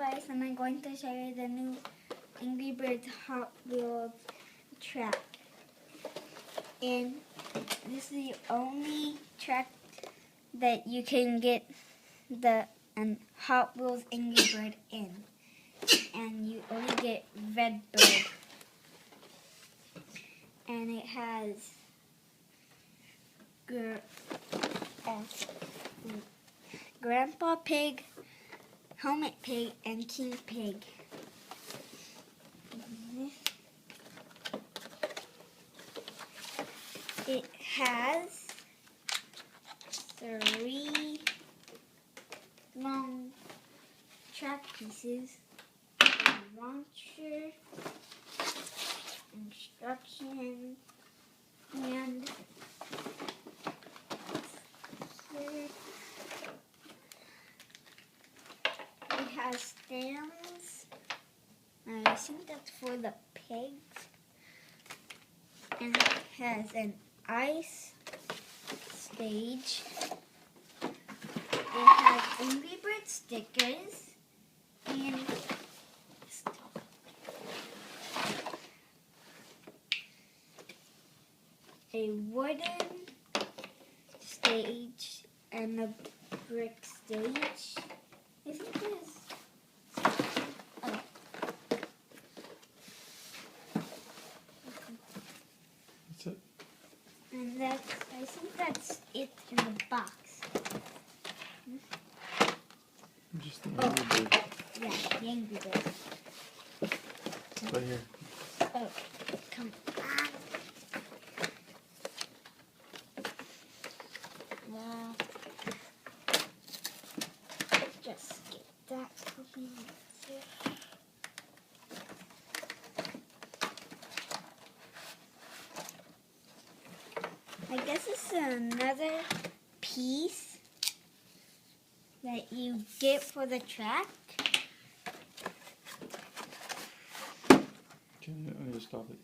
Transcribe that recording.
guys, and I'm going to show you the new Angry Birds Hot Wheels track. And this is the only track that you can get the Hot Wheels Angry Bird in. And you only get Red Bird. And it has Grandpa Pig, Helmet Pig, and King Pig. It has 3 long track pieces, a launcher, instructions, and it has stands. I think that's for the pigs. And it has an ice stage. It has Angry Bird stickers and a wooden stage and a brick stage. I think there's That's it. And I think that's it in the box. Just the Angry Bird. Yeah, the Angry Bird. Right here. Oh, come on. Well, just get that open. I guess it's another piece that you get for the track. Okay, I'm gonna stop it.